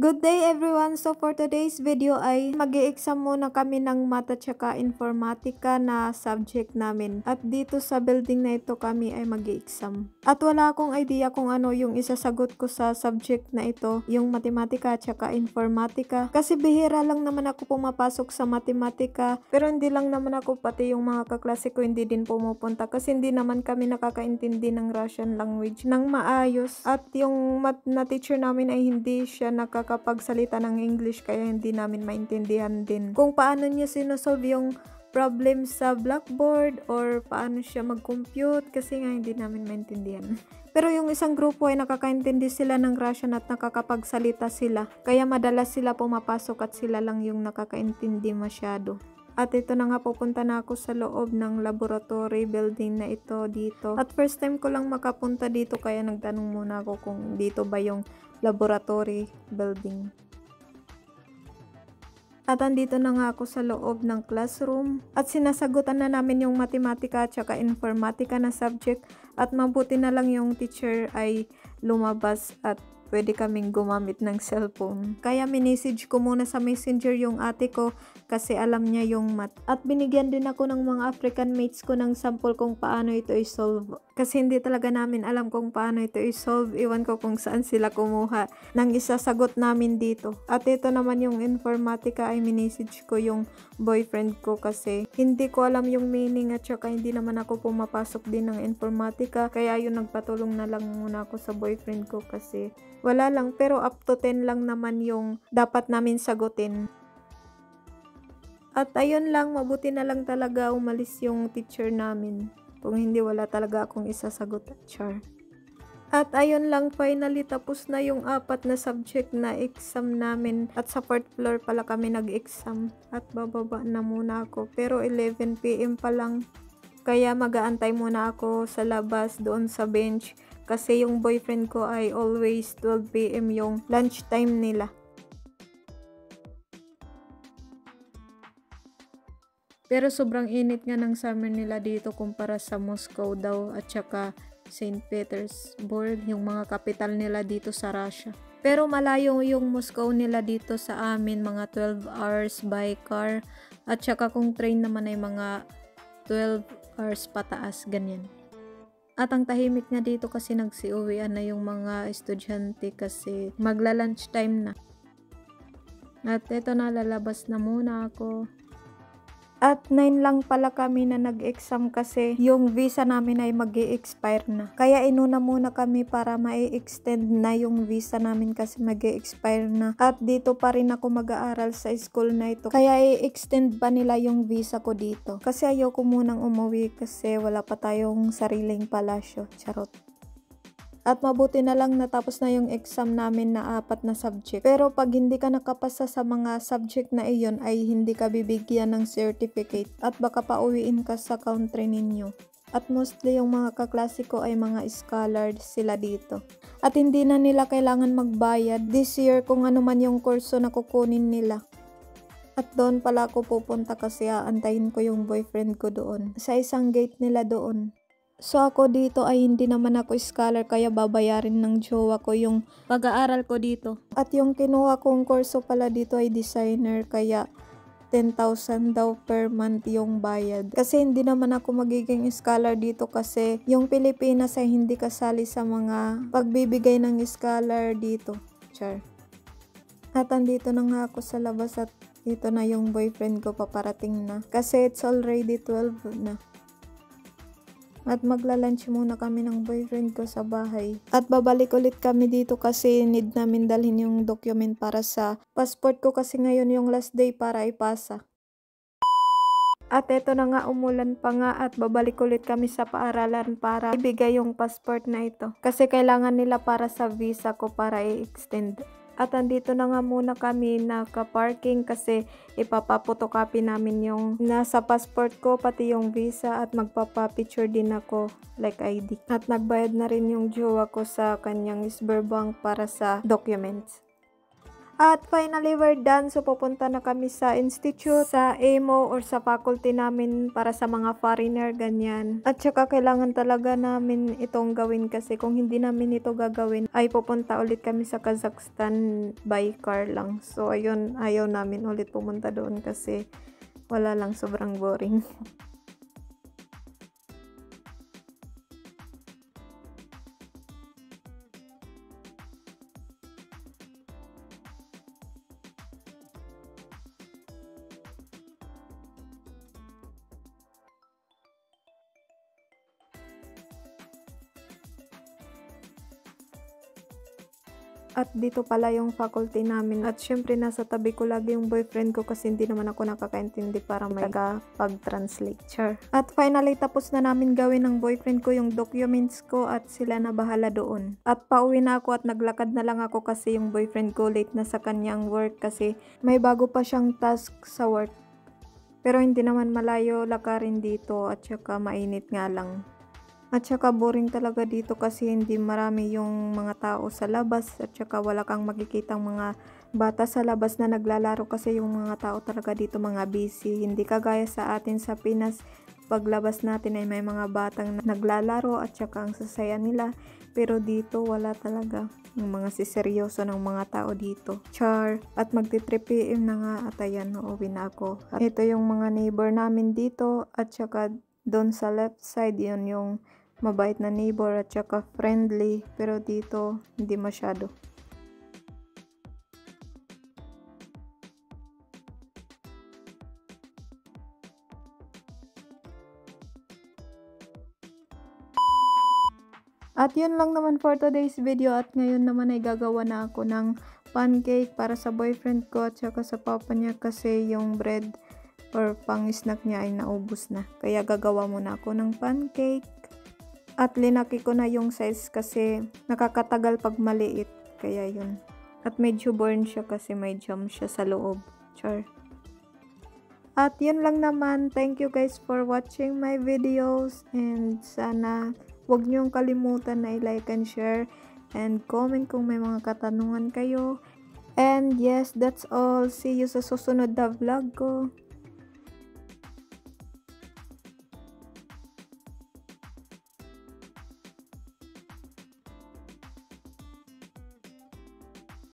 Good day everyone! So for today's video ay mag-i-exam muna kami ng Mata tsaka Informatika na subject namin. At dito sa building na ito kami ay mag-i-exam. At wala akong idea kung ano yung isasagot ko sa subject na ito, yung Matematika tsaka Informatika. Kasi bihira lang naman ako pumapasok sa Matematika. Pero hindi lang naman ako, pati yung mga kaklase ko hindi din pumupunta. Kasi hindi naman kami nakakaintindi ng Russian language ng maayos. At yung math na teacher namin ay hindi siya nakakapagsalita ng English, kaya hindi namin maintindihan din kung paano niya sinosolve yung problem sa blackboard or paano siya mag-compute, kasi nga hindi namin maintindihan. Pero yung isang grupo ay nakakaintindi sila ng Russian at nakakapagsalita sila, kaya madalas sila pumapasok at sila lang yung nakakaintindi masyado. At ito na nga, pupunta na ako sa loob ng laboratory building na ito dito. At first time ko lang makapunta dito, kaya nagtanong muna ako kung dito ba yung laboratory building. At andito na nga ako sa loob ng classroom at sinasagutan na namin yung Matematika at saka Informatika na subject, at mabuti na lang yung teacher ay lumabas at pwede kaming gumamit ng cellphone. Kaya minisage ko muna sa messenger yung ate ko kasi alam niya yung math. At binigyan din ako ng mga African mates ko ng sample kung paano ito i-solve. Kasi hindi talaga namin alam kung paano ito i-solve. Iwan ko kung saan sila kumuha ng isasagot namin dito. At ito naman yung Informatika ay minisage ko yung boyfriend ko kasi hindi ko alam yung meaning at saka hindi naman ako pumapasok din ng Informatika. Kaya yun, nagpatulong na lang muna ako sa boyfriend ko kasi wala lang, pero up to 10 lang naman yung dapat namin sagutin. At ayun lang, mabuti na lang talaga umalis yung teacher namin. Kung hindi, wala talaga akong isasagot at char. At ayun lang, finally tapos na yung 4 na subject na exam namin. At sa 4th floor pala kami nag-exam. At bababa na muna ako. Pero 11 PM pa lang. Kaya mag-aantay muna ako sa labas doon sa bench. Kasi yung boyfriend ko ay always 12 PM yung lunch time nila. Pero sobrang init nga ng summer nila dito kumpara sa Moscow daw at saka St. Petersburg, yung mga kapital nila dito sa Russia. Pero malayo yung Moscow nila dito sa amin, mga 12 hours by car. At saka kung train naman ay mga 12 hours pataas, ganyan. At ang tahimik nga dito kasi nagsiuwian na yung mga estudyante kasi magla-lunch time na. At eto na, lalabas na muna ako. At 9 lang pala kami na nag-exam kasi yung visa namin ay mag-i-expire na. Kaya inuna muna kami para ma-extend na yung visa namin kasi mag-i-expire na. At dito pa rin ako mag-aaral sa school na ito. Kaya i-extend pa nila yung visa ko dito. Kasi ayoko munang umuwi kasi wala pa tayong sariling palasyo. Charot. At mabuti na lang natapos na yung exam namin na 4 na subject. Pero pag hindi ka nakapasa sa mga subject na iyon ay hindi ka bibigyan ng certificate at baka pauwiin ka sa country ninyo. At mostly yung mga kaklase ko ay mga scholar sila dito. At hindi na nila kailangan magbayad this year kung ano man yung kurso na kukunin nila. At doon pala ako pupunta kasi aantayin ko yung boyfriend ko doon. Sa isang gate nila doon. So ako dito ay hindi naman ako scholar kaya babayarin ng jowa ko yung pag-aaral ko dito. At yung kinuha kong kurso pala dito ay designer kaya 10,000 daw per month yung bayad. Kasi hindi naman ako magiging scholar dito kasi yung Pilipinas ay hindi kasali sa mga pagbibigay ng scholar dito. Char. At andito na nga ako sa labas at ito na yung boyfriend ko, paparating na. Kasi it's already 12 na. At magla-lunch muna kami ng boyfriend ko sa bahay. At babalik ulit kami dito kasi need namin dalhin yung document para sa passport ko kasi ngayon yung last day para ipasa. At eto na nga, umulan pa nga at babalik ulit kami sa paaralan para ibigay yung passport na ito. Kasi kailangan nila para sa visa ko para i-extend. At andito na nga muna kami naka-parking kasi ipapapotocopy namin yung nasa passport ko pati yung visa at magpapapicture din ako like ID. At nagbayad na rin yung jowa ko sa kanyang Sberbank para sa documents. At finally, we're done. So, pupunta na kami sa institute, sa EMO, or sa faculty namin para sa mga foreigner, ganyan. At saka, kailangan talaga namin itong gawin kasi kung hindi namin ito gagawin, ay pupunta ulit kami sa Kazakhstan by car lang. So, ayun, ayaw namin ulit pumunta doon kasi wala lang, sobrang boring. At dito pala yung faculty namin. At syempre nasa tabi ko lagi yung boyfriend ko kasi hindi naman ako nakakaintindi para may pag-translate. Sure. At finally tapos na namin gawin ng boyfriend ko yung documents ko at sila na bahala doon. At pauwi na ako at naglakad na lang ako kasi yung boyfriend ko late na sa kanyang work kasi may bago pa siyang task sa work. Pero hindi naman malayo lakarin dito at saka mainit nga lang. At saka boring talaga dito kasi hindi marami yung mga tao sa labas at saka wala kang makikitang mga bata sa labas na naglalaro kasi yung mga tao talaga dito mga busy. Hindi kagaya sa atin sa Pinas, paglabas natin ay may mga batang naglalaro at saka ang sasaya nila. Pero dito wala talaga yung mga siseryoso ng mga tao dito. Char! At magti-3 PM na nga at ayan, uuwi na ako. At ito yung mga neighbor namin dito at saka doon sa left side yun yung mabait na neighbor at saka friendly, pero dito hindi masyado. At yun lang naman for today's video at ngayon naman ay gagawa na ako ng pancake para sa boyfriend ko at saka sa papa niya kasi yung bread or pang-snack niya ay naubos na. Kaya gagawa muna ako ng pancake. At linaki ko na yung size kasi nakakatagal pag maliit. Kaya yun. At medyo burn siya kasi may jam siya sa loob. Char. At yun lang naman. Thank you guys for watching my videos. And sana huwag niyong kalimutan na i-like and share. And comment kung may mga katanungan kayo. And yes, that's all. See you sa susunod na vlog ko.